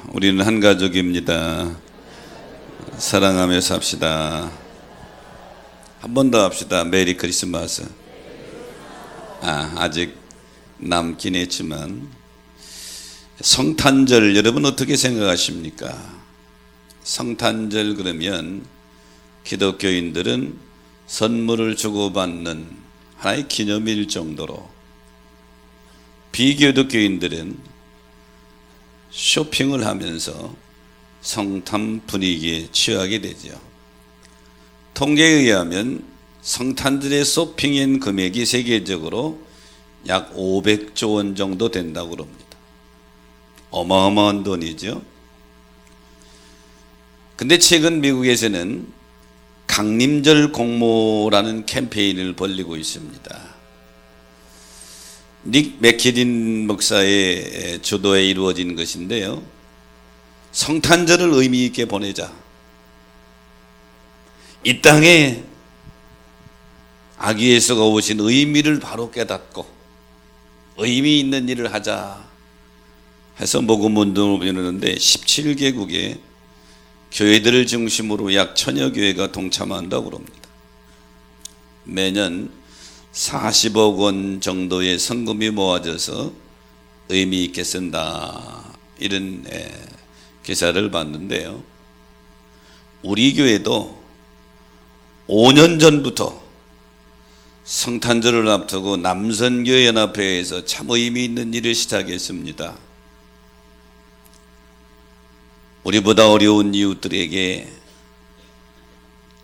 우리는 한 가족입니다. 사랑하며 삽시다. 한 번 더 합시다. 메리 크리스마스. 아직 남긴 했지만 성탄절 여러분 어떻게 생각하십니까? 성탄절 그러면 기독교인들은 선물을 주고받는 하나의 기념일 정도로, 비기독교인들은 쇼핑을 하면서 성탄 분위기에 취하게 되죠. 통계에 의하면 성탄절의 쇼핑인 금액이 세계적으로 약 500조 원 정도 된다고 합니다. 어마어마한 돈이죠. 근데 최근 미국에서는 강림절 공모라는 캠페인을 벌이고 있습니다. 닉 맥키딘 목사의 주도에 이루어진 것인데요. 성탄절을 의미 있게 보내자. 이 땅에 아기 예수가 오신 의미를 바로 깨닫고 의미 있는 일을 하자 해서 모금 운동을 벌이는데 17개국의 교회들을 중심으로 약 1000여 교회가 동참한다고 합니다. 매년 40억 원 정도의 성금이 모아져서 의미 있게 쓴다, 이런 기사를 봤는데요. 우리 교회도 5년 전부터 성탄절을 앞두고 남선교회 연합회에서 참 의미 있는 일을 시작했습니다. 우리보다 어려운 이웃들에게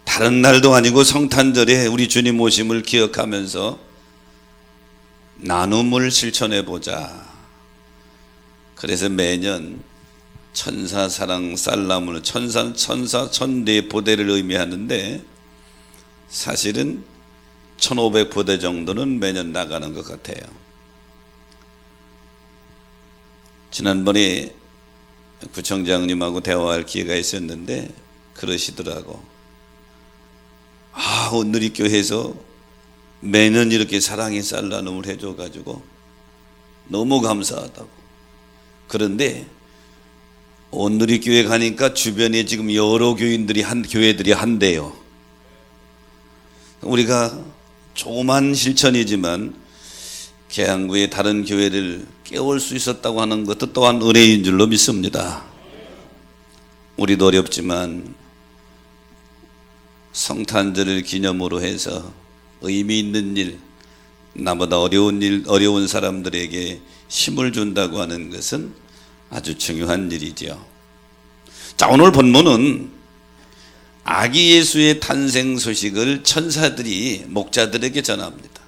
다른 날도 아니고 성탄절에 우리 주님 오심을 기억하면서 나눔을 실천해보자. 그래서 매년 천사 사랑 살람을 천사 천대 보대를 의미하는데 사실은 1500보대 정도는 매년 나가는 것 같아요. 지난번에 구청장님하고 대화할 기회가 있었는데 그러시더라고. 온누리교회에서 매년 이렇게 사랑의 쌀 나눔을 해줘가지고 너무 감사하다고. 그런데 온누리교회 가니까 주변에 지금 여러 교회들이 한대요. 우리가 조그만 실천이지만 계양구의 다른 교회를 깨울 수 있었다고 하는 것도 또한 은혜인 줄로 믿습니다. 우리도 어렵지만 성탄절을 기념으로 해서 의미 있는 일, 나보다 어려운 사람들에게 힘을 준다고 하는 것은 아주 중요한 일이죠. 자, 오늘 본문은 아기 예수의 탄생 소식을 천사들이 목자들에게 전합니다.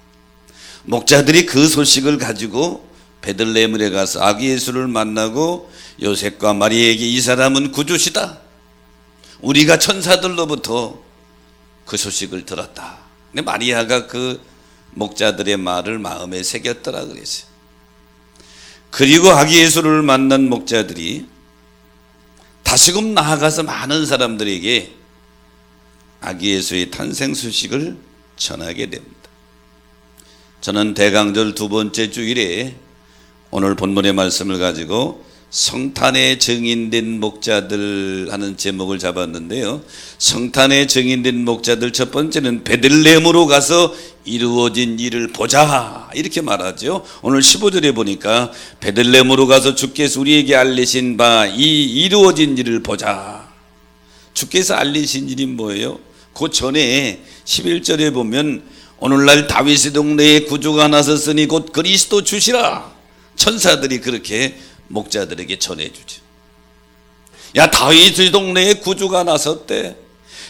목자들이 그 소식을 가지고 베들레헴에 가서 아기 예수를 만나고 요셉과 마리아에게 이 사람은 구주시다, 우리가 천사들로부터 그 소식을 들었다. 근데 마리아가 그 목자들의 말을 마음에 새겼더라 그랬어요. 그리고 아기 예수를 만난 목자들이 다시금 나아가서 많은 사람들에게 아기 예수의 탄생 소식을 전하게 됩니다. 저는 대강절 두 번째 주일에 오늘 본문의 말씀을 가지고 성탄에 증인된 목자들 하는 제목을 잡았는데요. 성탄에 증인된 목자들, 첫 번째는 베들레헴으로 가서 이루어진 일을 보자, 이렇게 말하죠. 오늘 15절에 보니까 베들레헴으로 가서 주께서 우리에게 알리신 바 이 이루어진 일을 보자. 주께서 알리신 일이 뭐예요? 그 전에 11절에 보면 오늘날 다윗의 동네에 구주가 나섰으니 곧 그리스도 주시라. 천사들이 그렇게 목자들에게 전해주죠. 야, 다윗의 동네에 구주가 나섰대.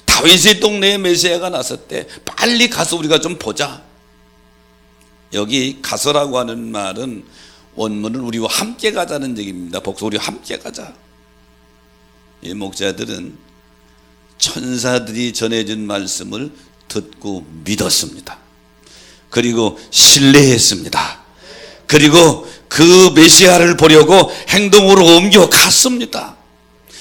다윗의 동네에 메시아가 나섰대. 빨리 가서 우리가 좀 보자. 여기 가서라고 하는 말은 원문은 우리와 함께 가자는 얘기입니다. 복수, 우리와 함께 가자. 이 목자들은 천사들이 전해준 말씀을 듣고 믿었습니다. 그리고 신뢰했습니다. 그리고 그 메시아를 보려고 행동으로 옮겨갔습니다.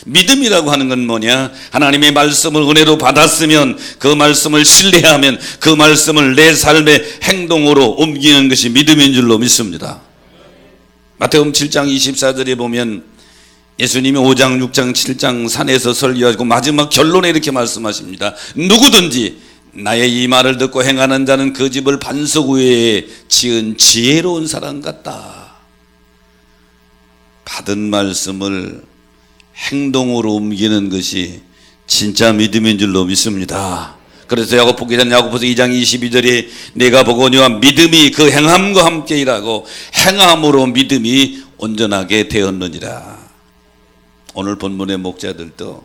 믿음이라고 하는 건 뭐냐? 하나님의 말씀을 은혜로 받았으면 그 말씀을 신뢰하면 그 말씀을 내 삶의 행동으로 옮기는 것이 믿음인 줄로 믿습니다. 마태복음 7장 24절에 보면 예수님이 5장, 6장, 7장 산에서 설교하고 마지막 결론에 이렇게 말씀하십니다. 누구든지 나의 이 말을 듣고 행하는 자는 그 집을 반석 위에 지은 지혜로운 사람 같다. 받은 말씀을 행동으로 옮기는 것이 진짜 믿음인 줄로 믿습니다. 그래서 야고보 기자는 야고보서 2장 22절에 내가 보거니와 믿음이 그 행함과 함께 일하고 행함으로 믿음이 온전하게 되었느니라. 오늘 본문의 목자들도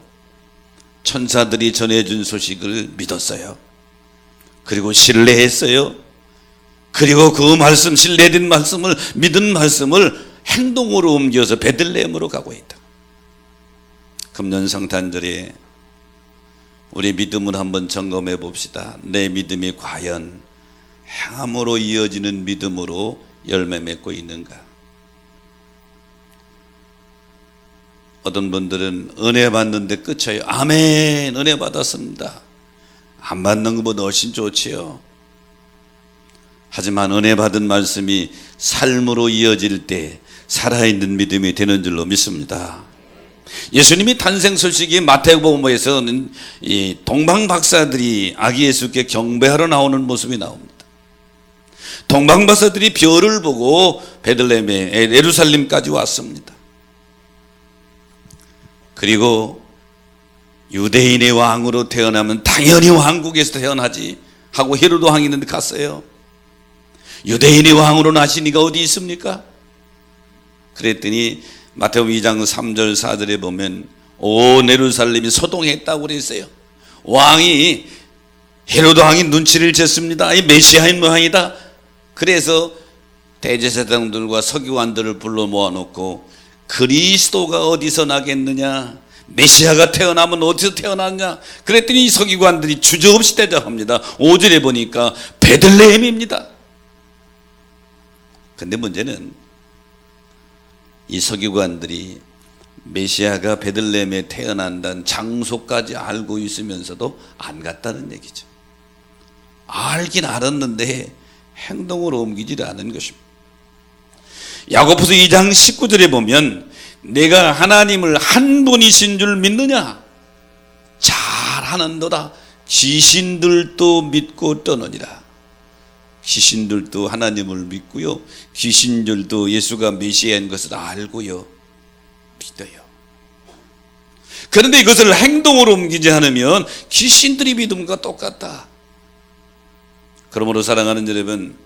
천사들이 전해준 소식을 믿었어요. 그리고 신뢰했어요. 그리고 그 말씀, 신뢰된 말씀을, 믿은 말씀을 행동으로 옮겨서 베들레헴으로 가고 있다. 금년 성탄절에 우리 믿음을 한번 점검해 봅시다. 내 믿음이 과연 행함으로 이어지는 믿음으로 열매 맺고 있는가? 어떤 분들은 은혜 받는데 끝이에요. 아멘, 은혜 받았습니다. 안 받는 것보다 훨씬 좋지요. 하지만 은혜 받은 말씀이 삶으로 이어질 때 살아있는 믿음이 되는 줄로 믿습니다. 예수님이 탄생 소식이 마태복음에서는 이 동방 박사들이 아기 예수께 경배하러 나오는 모습이 나옵니다. 동방 박사들이 별을 보고 베들레헴에 예루살렘까지 왔습니다. 그리고 유대인의 왕으로 태어나면 당연히 왕국에서 태어나지 하고 헤로드 왕이 있는데 갔어요. 유대인의 왕으로 나시니가 어디 있습니까? 그랬더니 마태복음 2장 3절 4절에 보면 온 예루살렘이 소동했다고 그랬어요. 왕이 헤로드 왕이 눈치를 챘습니다. 이 메시아인 모양이다. 그래서 대제사장들과 서기관들을 불러 모아놓고 그리스도가 어디서 나겠느냐, 메시아가 태어나면 어디서 태어났냐 그랬더니 이 서기관들이 주저없이 대답합니다. 5절에 보니까 베들레헴입니다. 근데 문제는 이 서기관들이 메시아가 베들레헴에 태어난다는 장소까지 알고 있으면서도 안 갔다는 얘기죠. 알긴 알았는데 행동으로 옮기지 않은 것입니다. 야고보서 2장 19절에 보면 내가 하나님을 한 분이신 줄 믿느냐? 잘하는도다. 귀신들도 믿고 떠느니라. 귀신들도 하나님을 믿고요, 귀신들도 예수가 메시아인 것을 알고요, 믿어요. 그런데 이것을 행동으로 옮기지 않으면 귀신들이 믿음과 똑같다. 그러므로 사랑하는 여러분,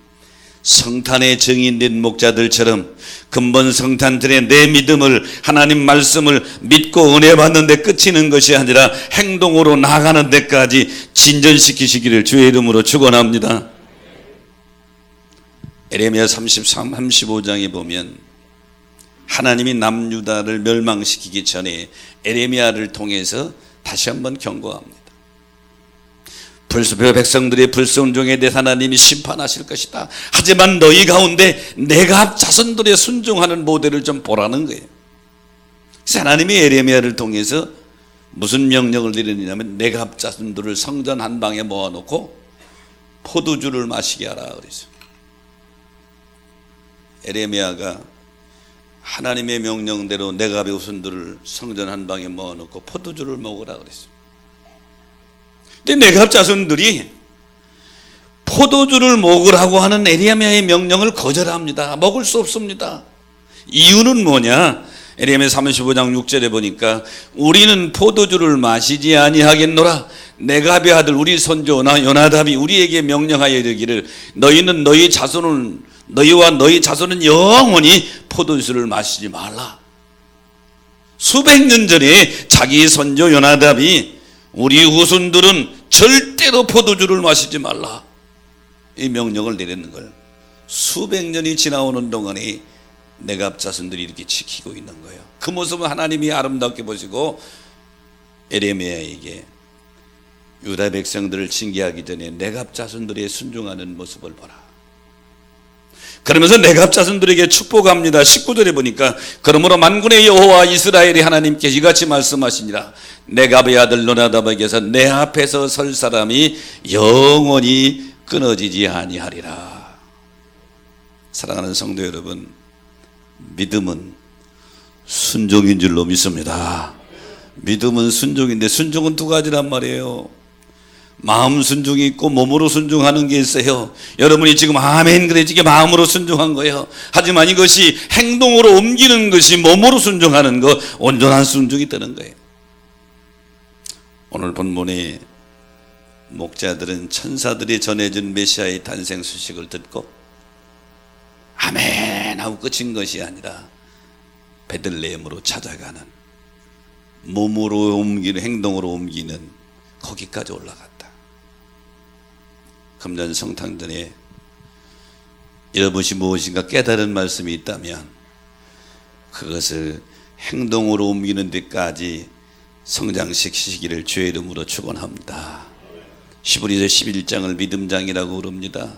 성탄의 증인된 목자들처럼 근본 성탄절에 내 믿음을, 하나님 말씀을 믿고 은혜 받는 데 그치는 것이 아니라 행동으로 나아가는 데까지 진전시키시기를 주의 이름으로 축원합니다. 에레미야 35장에 보면 하나님이 남유다를 멸망시키기 전에 에레미야를 통해서 다시 한번 경고합니다. 불수표 백성들의 불순종에 대해 하나님이 심판하실 것이다. 하지만 너희 가운데 내가 자손들의 순종하는 모델을 좀 보라는 거예요. 그래서 하나님이 에레미야를 통해서 무슨 명령을 내리냐면 내가 자손들을 성전 한 방에 모아놓고 포도주를 마시게 하라 그랬어요. 에레미야가 하나님의 명령대로 내갑의 후손들을 성전 한 방에 모아놓고 포도주를 먹으라 그랬어요. 근데 내갑 자손들이 포도주를 먹으라고 하는 에레미야의 명령을 거절합니다. 먹을 수 없습니다. 이유는 뭐냐? 에레미야 35장 6절에 보니까 우리는 포도주를 마시지 아니하겠노라. 내갑의 아들 우리 손주 요나답이 우리에게 명령하여 이르기를 너희는 너희 자손을, 너희와 너희 자손은 영원히 포도주를 마시지 말라. 수백 년 전에 자기 손주 요나답이 우리 후손들은 절대로 포도주를 마시지 말라, 이 명령을 내리는 걸 수백 년이 지나오는 동안에 내갑 자손들이 이렇게 지키고 있는 거예요. 그 모습을 하나님이 아름답게 보시고 에레미야에게 유다 백성들을 징계하기 전에 내갑 자손들의 순종하는 모습을 보라. 그러면서 내갑 자손들에게 축복합니다. 19절에 보니까 그러므로 만군의 여호와 이스라엘의 하나님께 이같이 말씀하시니라. 내갑의 아들 요나답에게서 내 앞에서 설 사람이 영원히 끊어지지 아니하리라. 사랑하는 성도 여러분, 믿음은 순종인 줄로 믿습니다. 믿음은 순종인데 순종은 두 가지란 말이에요. 마음 순종이 있고 몸으로 순종하는 게 있어요. 여러분이 지금 아멘 그래 지금 마음으로 순종한 거예요. 하지만 이것이 행동으로 옮기는 것이 몸으로 순종하는 거, 온전한 순종이 되는 거예요. 오늘 본문에 목자들은 천사들이 전해준 메시아의 탄생 소식을 듣고 아멘 하고 끝인 것이 아니라 베들레헴으로 찾아가는, 몸으로 옮기는, 행동으로 옮기는 거기까지 올라갔다. 금년 성탄절에 여러분이 무엇인가 깨달은 말씀이 있다면 그것을 행동으로 옮기는 데까지 성장시키시기를 주의 이름으로 축원합니다. 히브리서 11장을 믿음장이라고 부릅니다.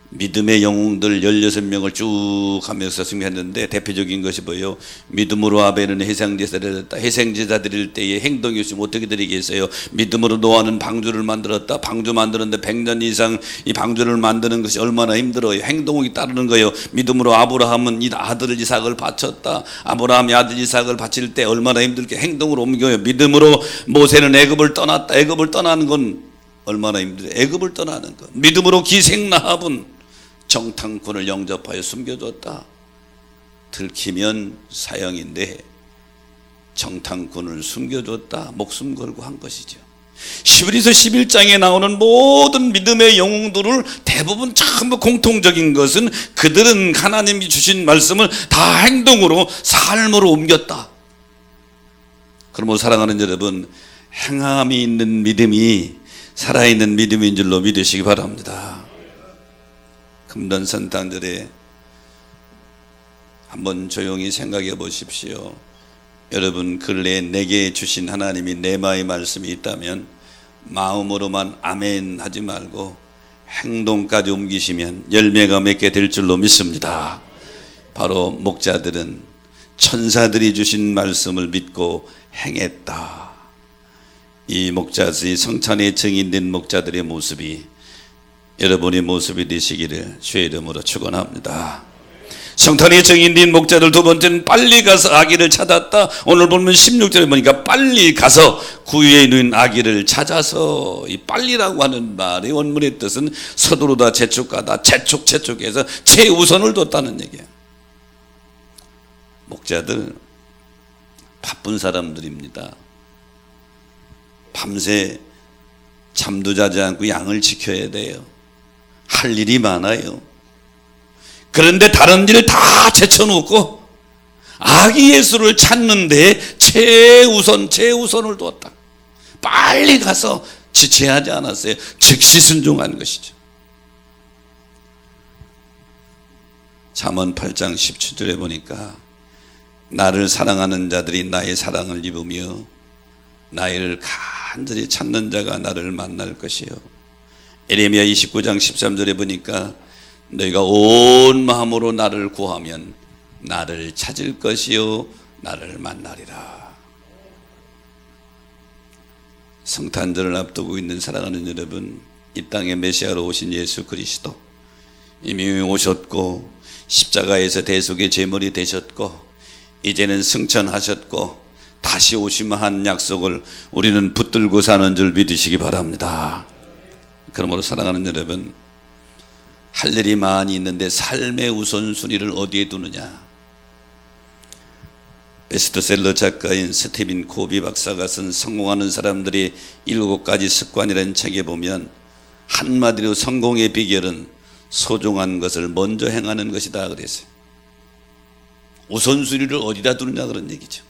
믿음의 영웅들 16명을 쭉 하면서 승리했는데 대표적인 것이 뭐예요? 믿음으로 아벨은 해생제사를 드렸다. 해생제사 드릴 때에 행동이 없으면 어떻게 드리겠어요? 믿음으로 노아는 방주를 만들었다. 방주 만드는데 100년 이상 이 방주를 만드는 것이 얼마나 힘들어요. 행동이 따르는 거예요. 믿음으로 아브라함은 이 아들을 이삭을 바쳤다. 아브라함이 아들 이삭을 바칠 때 얼마나 힘들게 행동으로 옮겨요. 믿음으로 모세는 애굽을 떠났다. 애굽을 떠나는 건 얼마나 힘들어요. 애굽을 떠나는 것. 믿음으로 기생라합은 정탐꾼을 영접하여 숨겨줬다. 들키면 사형인데 정탐꾼을 숨겨줬다. 목숨 걸고 한 것이죠. 히브리서 11장에 나오는 모든 믿음의 영웅들을 대부분 전부 공통적인 것은 그들은 하나님이 주신 말씀을 다 행동으로, 삶으로 옮겼다. 그러므로 사랑하는 여러분, 행함이 있는 믿음이 살아있는 믿음인 줄로 믿으시기 바랍니다. 금년 성탄절에 한번 조용히 생각해 보십시오. 여러분 근래에 내게 주신 하나님이 내마의 말씀이 있다면 마음으로만 아멘 하지 말고 행동까지 옮기시면 열매가 맺게 될 줄로 믿습니다. 바로 목자들은 천사들이 주신 말씀을 믿고 행했다. 이 목자들이 성찬의 증인된 목자들의 모습이 여러분의 모습이 되시기를 주의 이름으로 축원합니다. 성탄의 증인된 목자들 두 번째는 빨리 가서 아기를 찾았다. 오늘 보면 16절에 보니까 빨리 가서 구유에 있는 아기를 찾아서, 이 빨리라고 하는 말의 원문의 뜻은 서두르다, 재촉하다, 재촉해서 최우선을 뒀다는 얘기예요. 목자들 바쁜 사람들입니다. 밤새 잠도 자지 않고 양을 지켜야 돼요. 할 일이 많아요. 그런데 다른 일을 다 제쳐놓고 아기 예수를 찾는데 최우선을 두었다. 빨리 가서 지체하지 않았어요. 즉시 순종한 것이죠. 잠언 8장 17절에 보니까 나를 사랑하는 자들이 나의 사랑을 입으며 나를 간절히 찾는 자가 나를 만날 것이요. 에레미야 29장 13절에 보니까 너희가 온 마음으로 나를 구하면 나를 찾을 것이요 나를 만나리라. 성탄절을 앞두고 있는 사랑하는 여러분, 이 땅에 메시아로 오신 예수 그리스도 이미 오셨고 십자가에서 대속의 제물이 되셨고 이제는 승천하셨고 다시 오시면 한 약속을 우리는 붙들고 사는 줄 믿으시기 바랍니다. 그러므로 사랑하는 여러분, 할 일이 많이 있는데 삶의 우선순위를 어디에 두느냐. 베스트셀러 작가인 스티븐 코비 박사가 쓴 성공하는 사람들의 7가지 습관이라는 책에 보면 한마디로 성공의 비결은 소중한 것을 먼저 행하는 것이다 그랬어요. 우선순위를 어디다 두느냐 그런 얘기죠.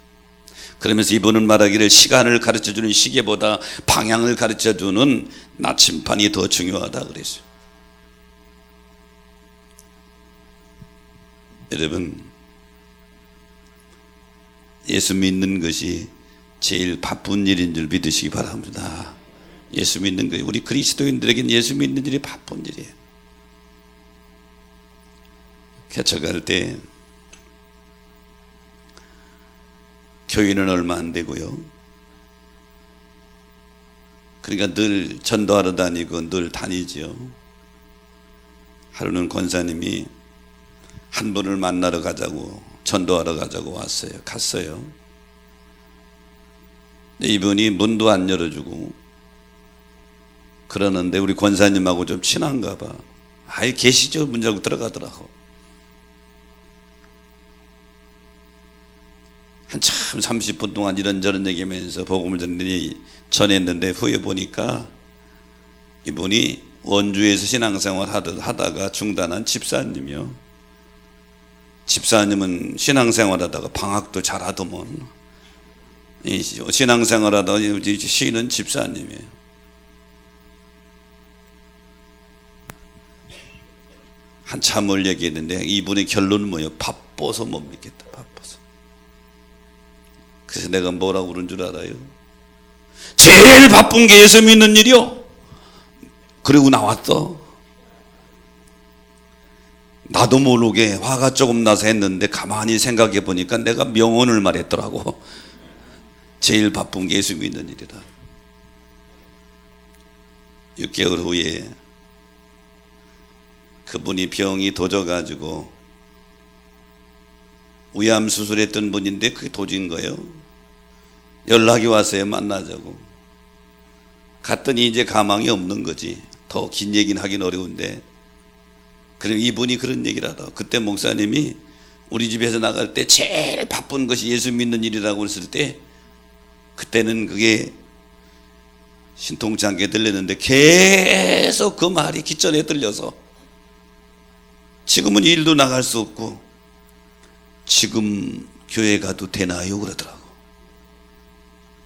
그러면서 이분은 말하기를 시간을 가르쳐주는 시계보다 방향을 가르쳐주는 나침판이 더 중요하다 그랬어요. 여러분, 예수 믿는 것이 제일 바쁜 일인 줄 믿으시기 바랍니다. 예수 믿는 것, 우리 그리스도인들에게는 예수 믿는 일이 바쁜 일이에요. 개척할 때 교인은 얼마 안 되고요. 그러니까 늘 전도하러 다니고 늘 다니죠. 하루는 권사님이 한 분을 만나러 가자고, 전도하러 가자고 왔어요. 갔어요. 근데 이분이 문도 안 열어주고 그러는데 우리 권사님하고 좀 친한가 봐. 아예 계시죠? 문 열고 들어가더라고. 한참 30분 동안 이런저런 얘기하면서 복음을 전했는데 후에 보니까 이분이 원주에서 신앙생활 하다가 중단한 집사님이요. 집사님은 신앙생활 하다가 방학도 잘하더만 신앙생활 하다가 쉬는 집사님이에요. 한참을 얘기했는데 이분의 결론은 뭐예요? 바빠서 못 믿겠다. 바빠서. 그래서 내가 뭐라고 그런 줄 알아요? 제일 바쁜 게 예수 믿는 일이요. 그리고 나왔어. 나도 모르게 화가 조금 나서 했는데 가만히 생각해 보니까 내가 명언을 말했더라고. 제일 바쁜 게 예수 믿는 일이다. 6개월 후에 그분이 병이 도져가지고 위암 수술했던 분인데 그게 도진 거예요. 연락이 왔어요. 만나자고. 갔더니 이제 가망이 없는 거지. 더 긴 얘기는 하긴 어려운데, 그리고 이분이 그런 얘기를 하다. 그때 목사님이 우리 집에서 나갈 때 제일 바쁜 것이 예수 믿는 일이라고 했을 때, 그때는 그게 신통치 않게 들렸는데 계속 그 말이 기전에 들려서 지금은 일도 나갈 수 없고 지금 교회 가도 되나요? 그러더라고.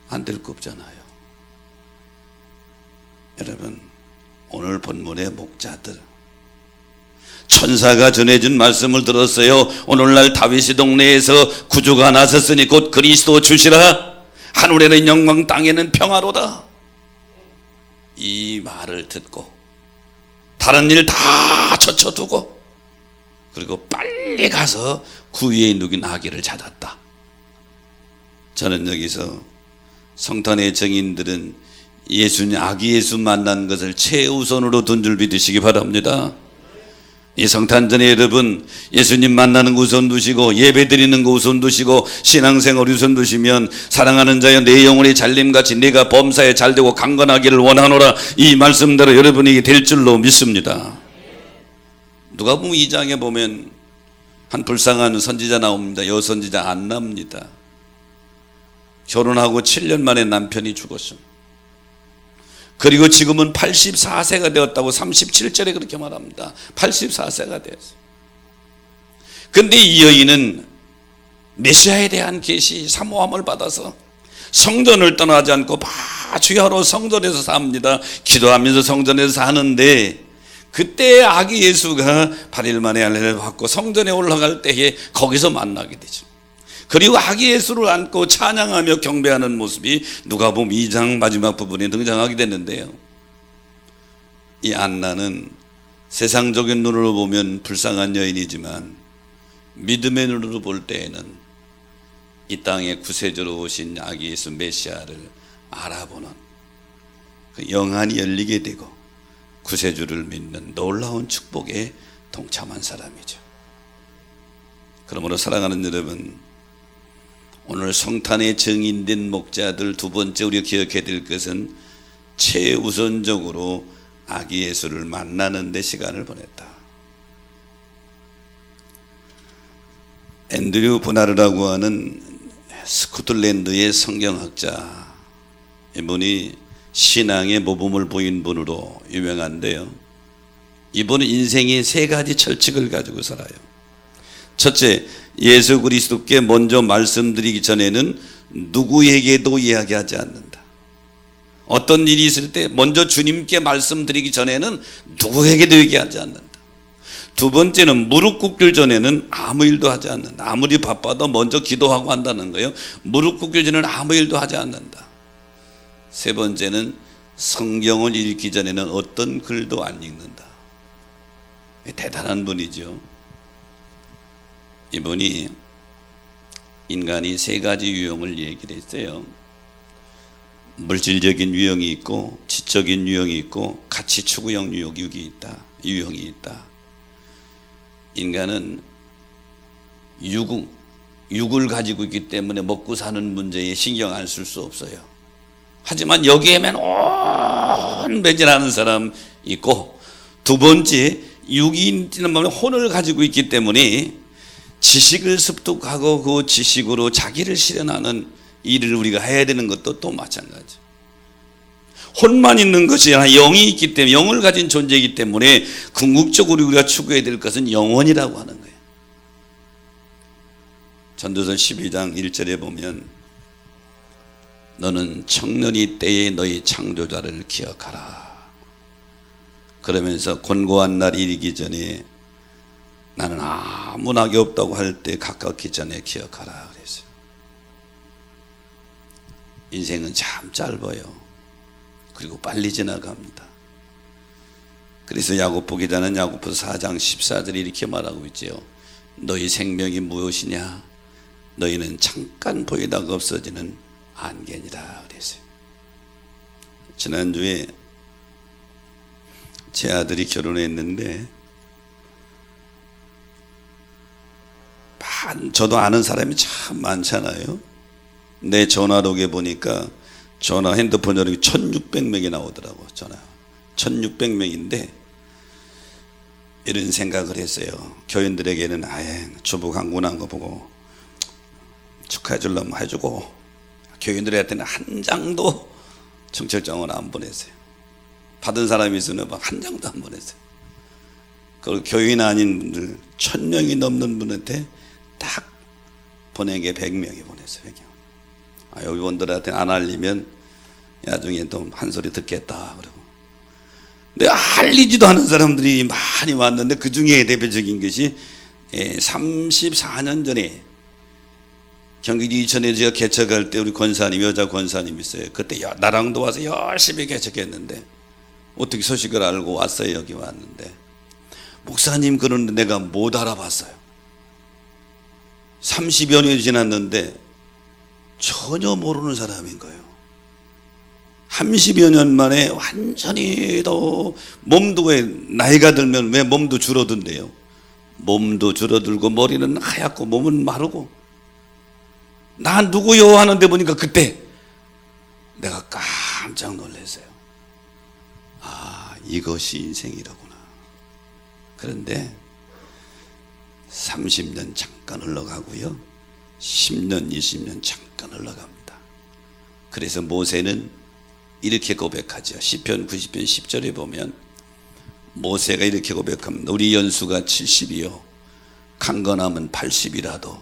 안 될 거 없잖아요. 여러분, 오늘 본문의 목자들, 천사가 전해준 말씀을 들었어요. 오늘날 다윗의 동네에서 구주가 나섰으니 곧 그리스도 주시라. 하늘에는 영광, 땅에는 평화로다. 이 말을 듣고 다른 일 다 젖혀두고 그리고 빨리 가서 구유에 누긴 아기를 찾았다. 저는 여기서 성탄의 정인들은 예수님, 아기 예수 만난 것을 최우선으로 둔 줄 믿으시기 바랍니다. 이 성탄절에 여러분, 예수님 만나는 거 우선 두시고 예배 드리는 거 우선 두시고 신앙생활 우선 두시면 사랑하는 자여 내 영혼이 잘림같이 네가 범사에 잘되고 강건하기를 원하노라. 이 말씀대로 여러분에게 될 줄로 믿습니다. 누가복음 2장에 보면 한 불쌍한 선지자 나옵니다. 여선지자 안나입니다. 결혼하고 7년 만에 남편이 죽었습니다. 그리고 지금은 84세가 되었다고 37절에 그렇게 말합니다. 84세가 되었어요. 그런데 이 여인은 메시아에 대한 계시 사모함을 받아서 성전을 떠나지 않고 주야로 성전에서 삽니다. 기도하면서 성전에서 사는데 그때 아기 예수가 8일 만에 할례를 받고 성전에 올라갈 때에 거기서 만나게 되죠. 그리고 아기 예수를 안고 찬양하며 경배하는 모습이 누가복음 2장 마지막 부분에 등장하게 됐는데요. 이 안나는 세상적인 눈으로 보면 불쌍한 여인이지만 믿음의 눈으로 볼 때에는 이 땅에 구세주로 오신 아기 예수 메시아를 알아보는 그 영안이 열리게 되고 구세주를 믿는 놀라운 축복에 동참한 사람이죠. 그러므로 사랑하는 여러분, 오늘 성탄의 정인된 목자들 두 번째 우리가 기억해야 될 것은 최우선적으로 아기 예수를 만나는 데 시간을 보냈다. 앤드류 보나르라고 하는 스코틀랜드의 성경학자, 이분이 신앙의 모범을 보인 분으로 유명한데요. 이분은 인생의 세 가지 철칙을 가지고 살아요. 첫째, 예수 그리스도께 먼저 말씀드리기 전에는 누구에게도 이야기하지 않는다. 어떤 일이 있을 때 먼저 주님께 말씀드리기 전에는 누구에게도 얘기하지 않는다. 두 번째는 무릎 꿇기 전에는 아무 일도 하지 않는다. 아무리 바빠도 먼저 기도하고 한다는 거예요. 무릎 꿇기 전에는 아무 일도 하지 않는다. 세 번째는 성경을 읽기 전에는 어떤 글도 안 읽는다. 대단한 분이죠. 이분이 인간이 세 가지 유형을 얘기를 했어요. 물질적인 유형이 있고 지적인 유형이 있고 가치 추구형 유형이 있다. 인간은 육을 가지고 있기 때문에 먹고 사는 문제에 신경 안 쓸 수 없어요. 하지만 여기에만 온 매질하는 사람 있고, 두 번째 육이 있는 마음에 혼을 가지고 있기 때문에 지식을 습득하고 그 지식으로 자기를 실현하는 일을 우리가 해야 되는 것도 또 마찬가지. 혼만 있는 것이 아니라 영이 있기 때문에, 영을 가진 존재이기 때문에 궁극적으로 우리가 추구해야 될 것은 영혼이라고 하는 거예요. 전도서 12장 1절에 보면 너는 청년이 때에 너희 창조자를 기억하라. 그러면서 곤고한 날이 이르기 전에, 나는 아무 낙이 없다고 할 때 가깝기 전에 기억하라 그랬어요. 인생은 참 짧아요. 그리고 빨리 지나갑니다. 그래서 야고보 기자는 야고보서 4장 14절에 이렇게 말하고 있죠. 너희 생명이 무엇이냐? 너희는 잠깐 보이다가 없어지는 안개니라 그랬어요. 지난주에 제 아들이 결혼했는데, 저도 아는 사람이 참 많잖아요. 내 전화록에 보니까 전화 핸드폰 전화기 1600명이 나오더라고. 전화 1600명인데 이런 생각을 했어요. 교인들에게는 아예 주부 강군한 거 보고 축하해 주려면 해주고, 교인들한테는 한 장도 청첩장을 안 보냈어요. 받은 사람이 있으면 한 장도 안 보냈어요. 그리고 교인 아닌 분들 1000명이 넘는 분한테 딱 보낸 게 100명이 보냈어요. 100명. 여기 분들한테 안 알리면 나중에 또 한 소리 듣겠다 그러고. 근데 알리지도 않은 사람들이 많이 왔는데, 그 중에 대표적인 것이 34년 전에 경기도 이천에 제가 개척할 때 우리 권사님, 여자 권사님 있어요. 그때 나랑도 와서 열심히 개척했는데 어떻게 소식을 알고 왔어요. 여기 왔는데 목사님 그러는데 내가 못 알아봤어요. 30여 년이 지났는데 전혀 모르는 사람인 거예요. 30여 년 만에 완전히 더 몸도, 왜 나이가 들면 왜 몸도 줄어든대요. 몸도 줄어들고 머리는 하얗고 몸은 마르고, 나 누구요 하는데 보니까 그때 내가 깜짝 놀랐어요. 아, 이것이 인생이라구나. 그런데 30년 잠깐 흘러가고요, 10년 20년 잠깐 흘러갑니다. 그래서 모세는 이렇게 고백하죠. 시편 90편 10절에 보면 모세가 이렇게 고백합니다. 우리 연수가 70이요 강건함은 80이라도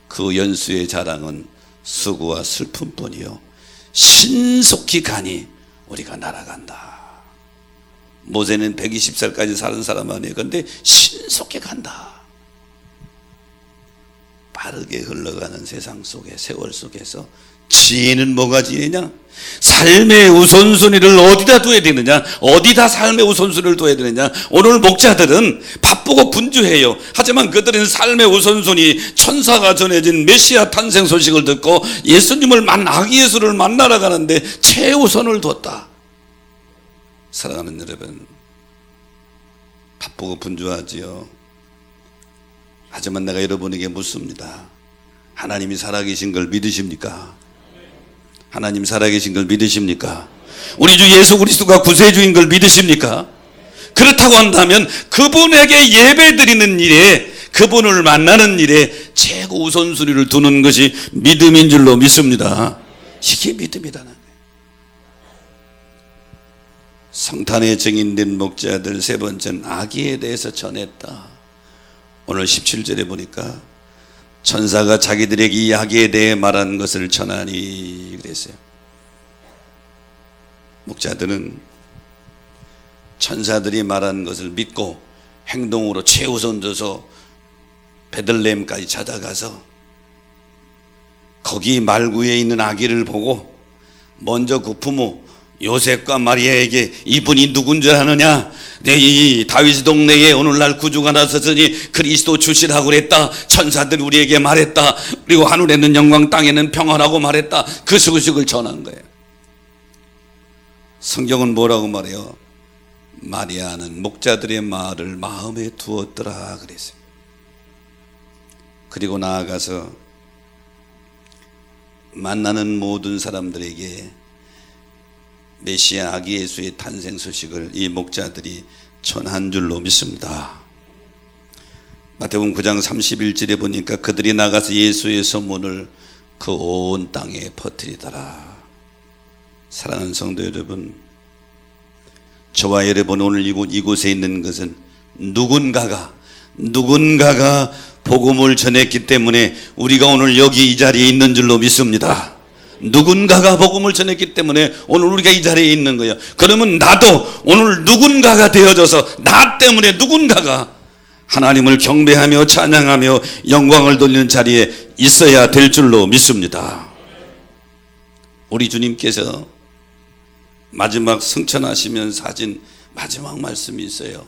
그 연수의 자랑은 수고와 슬픔뿐이요 신속히 가니 우리가 날아간다. 모세는 120살까지 사는 사람 아니에요. 그런데 신속히 간다. 빠르게 흘러가는 세상 속에, 세월 속에서 지혜는 뭐가 지혜냐? 삶의 우선순위를 어디다 둬야 되느냐? 어디다 삶의 우선순위를 둬야 되느냐? 오늘 목자들은 바쁘고 분주해요. 하지만 그들은 삶의 우선순위, 천사가 전해진 메시아 탄생 소식을 듣고 예수님을 아기 예수를 만나러 가는데 최우선을 뒀다. 사랑하는 여러분, 바쁘고 분주하지요. 하지만 내가 여러분에게 묻습니다. 하나님이 살아계신 걸 믿으십니까? 하나님 살아계신 걸 믿으십니까? 우리 주 예수 그리스도가 구세주인 걸 믿으십니까? 그렇다고 한다면 그분에게 예배드리는 일에, 그분을 만나는 일에 최고 우선순위를 두는 것이 믿음인 줄로 믿습니다. 이게 믿음이라는 거예요. 성탄에 증인된 목자들 세 번째는 아기에 대해서 전했다. 오늘 17절에 보니까 천사가 자기들에게 이 아기에 대해 말한 것을 전하니 그랬어요. 목자들은 천사들이 말한 것을 믿고 행동으로 최우선 둬서 베들레헴까지 찾아가서 거기 말구에 있는 아기를 보고 먼저 그 부모 요셉과 마리아에게 이분이 누군 줄 아느냐? 이 다윗 동네에 오늘날 구주가 나섰으니 그리스도 주시라고 그랬다. 천사들이 우리에게 말했다. 그리고 하늘에는 영광, 땅에는 평화라고 말했다. 그 소식을 전한 거예요. 성경은 뭐라고 말해요? 마리아는 목자들의 말을 마음에 두었더라 그랬어요. 그리고 나아가서 만나는 모든 사람들에게 메시아 아기 예수의 탄생 소식을 이 목자들이 전한 줄로 믿습니다. 마태복음 9장 31절에 보니까 그들이 나가서 예수의 소문을 그 온 땅에 퍼뜨리더라. 사랑하는 성도 여러분, 저와 여러분 오늘 이곳에 있는 것은 누군가가 복음을 전했기 때문에 우리가 오늘 여기 이 자리에 있는 줄로 믿습니다. 누군가가 복음을 전했기 때문에 오늘 우리가 이 자리에 있는 거예요. 그러면 나도 오늘 누군가가 되어져서 나 때문에 누군가가 하나님을 경배하며 찬양하며 영광을 돌리는 자리에 있어야 될 줄로 믿습니다. 우리 주님께서 마지막 승천하시면서 하신 마지막 말씀이 있어요.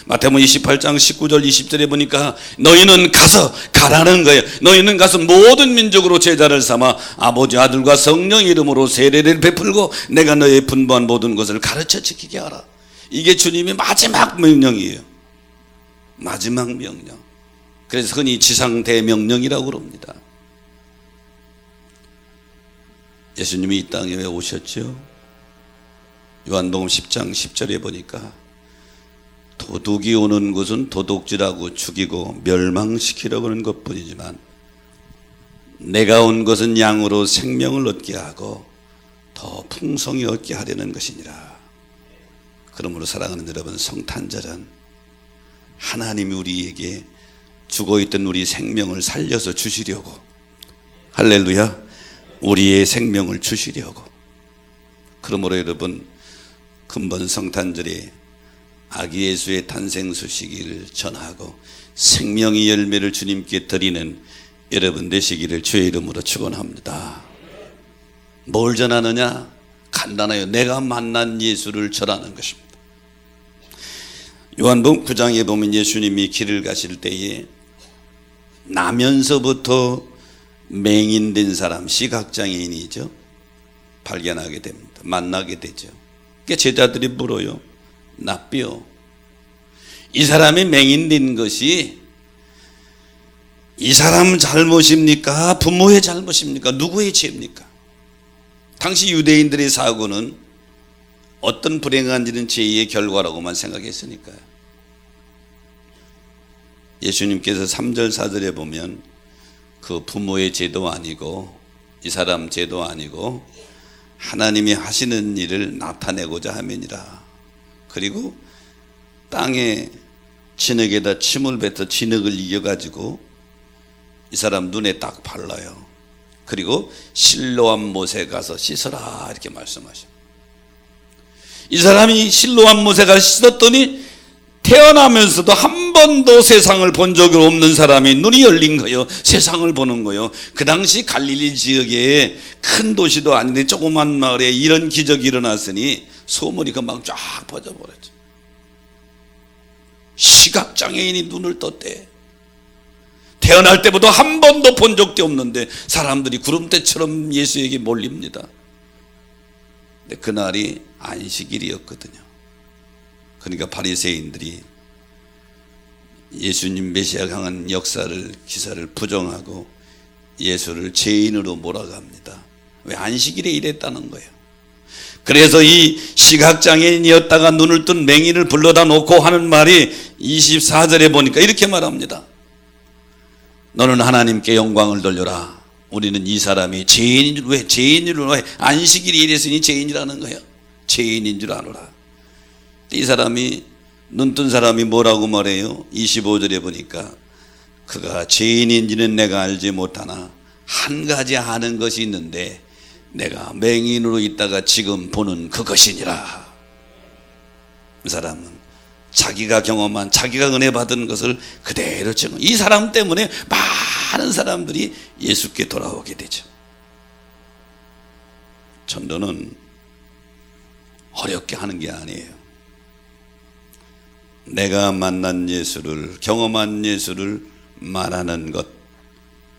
마태복음 28장 19절 20절에 보니까 너희는 가라는 거예요. 너희는 가서 모든 민족으로 제자를 삼아 아버지 아들과 성령 이름으로 세례를 베풀고 내가 너희 분부한 모든 것을 가르쳐 지키게 하라. 이게 주님의 마지막 명령이에요. 마지막 명령. 그래서 흔히 지상대명령이라고 그럽니다. 예수님이 이 땅에 왜 오셨죠? 요한복음 10장 10절에 보니까 도둑이 오는 것은 도둑질하고 죽이고 멸망시키려고 하는 것뿐이지만 내가 온 것은 양으로 생명을 얻게 하고 더 풍성히 얻게 하려는 것이니라. 그러므로 사랑하는 여러분, 성탄절은 하나님이 우리에게 죽어있던 우리 생명을 살려서 주시려고, 할렐루야, 우리의 생명을 주시려고. 그러므로 여러분, 금번 성탄절에 아기 예수의 탄생 소식을 전하고 생명의 열매를 주님께 드리는 여러분 되시기를 주의 이름으로 축원합니다. 뭘 전하느냐? 간단해요. 내가 만난 예수를 전하는 것입니다. 요한복음 9장에 보면 예수님이 길을 가실 때에 나면서부터 맹인된 사람, 시각장애인이죠, 발견하게 됩니다. 만나게 되죠. 그러니까 제자들이 물어요. 납비요, 이 사람이 맹인된 것이 이 사람 잘못입니까? 부모의 잘못입니까? 누구의 죄입니까? 당시 유대인들의 사고는 어떤 불행한 일은 죄의 결과라고만 생각했으니까요. 예수님께서 3절 4절에 보면 그 부모의 죄도 아니고 이 사람 죄도 아니고 하나님이 하시는 일을 나타내고자 함이니라. 그리고 땅에 진흙에다 침을 뱉어 진흙을 이겨가지고 이 사람 눈에 딱 발라요. 그리고 실로암 못에 가서 씻어라 이렇게 말씀하셔요. 이 사람이 실로암 못에 가서 씻었더니 태어나면서도 한 번도 세상을 본 적이 없는 사람이 눈이 열린 거예요. 세상을 보는 거예요. 그 당시 갈릴리 지역에 큰 도시도 아닌데 조그만 마을에 이런 기적이 일어났으니 소문이 금방 쫙 퍼져버렸죠. 시각장애인이 눈을 떴대. 태어날 때부터 한 번도 본 적도 없는데 사람들이 구름대처럼 예수에게 몰립니다. 근데 그날이 안식일이었거든요. 그러니까 바리새인들이 예수님 메시아가 향한 기사를 부정하고 예수를 죄인으로 몰아갑니다. 왜? 안식일에 이랬다는 거예요. 그래서 이 시각장애인이었다가 눈을 뜬 맹인을 불러다 놓고 하는 말이 24절에 보니까 이렇게 말합니다. 너는 하나님께 영광을 돌려라. 우리는 이 사람이 죄인인 줄, 왜 죄인인 줄, 왜 안식일이 이랬으니 죄인이라는 거예요. 죄인인 줄 아노라. 이 사람이, 눈뜬 사람이 뭐라고 말해요? 25절에 보니까 그가 죄인인지는 내가 알지 못하나 한 가지 아는 것이 있는데 내가 맹인으로 있다가 지금 보는 그것이니라. 이 사람은 자기가 경험한, 자기가 은혜 받은 것을 그대로 증언. 이 사람 때문에 많은 사람들이 예수께 돌아오게 되죠. 전도는 어렵게 하는 게 아니에요. 내가 만난 예수를, 경험한 예수를 말하는 것,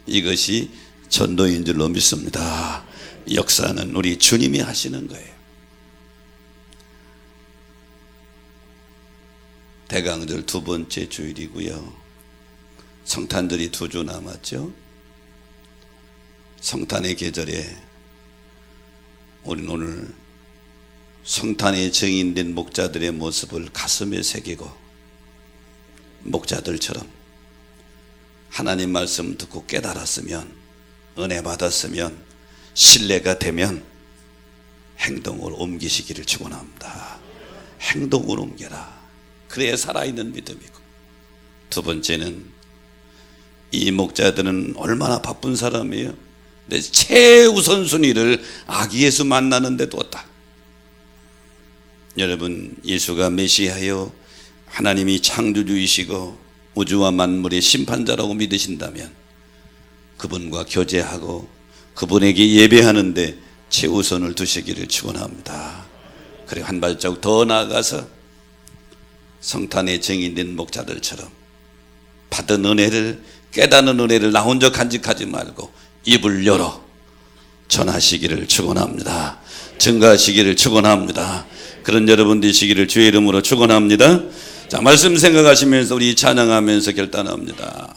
이것이 전도인 줄로 믿습니다. 역사는 우리 주님이 하시는 거예요. 대강절 두 번째 주일이고요. 성탄절이 2주 남았죠. 성탄의 계절에 우리는 오늘 성탄의 증인된 목자들의 모습을 가슴에 새기고 목자들처럼 하나님 말씀 듣고 깨달았으면, 은혜 받았으면, 신뢰가 되면 행동으로 옮기시기를 축원합니다. 행동으로 옮겨라. 그래야 살아있는 믿음이고, 두 번째는 이 목자들은 얼마나 바쁜 사람이에요. 근데 최우선순위를 아기 예수 만나는 데 뒀다. 여러분, 예수가 메시아요 하나님이 창조주이시고 우주와 만물의 심판자라고 믿으신다면 그분과 교제하고 그분에게 예배하는데 최우선을 두시기를 축원합니다. 그리고 한 발자국 더 나아가서 성탄에 증인된 목자들처럼 받은 은혜를, 깨닫는 은혜를 나 혼자 간직하지 말고 입을 열어 전하시기를 축원합니다. 증가하시기를 축원합니다. 그런 여러분 되시기를 주의 이름으로 축원합니다. 자, 말씀 생각하시면서 우리 찬양하면서 결단합니다.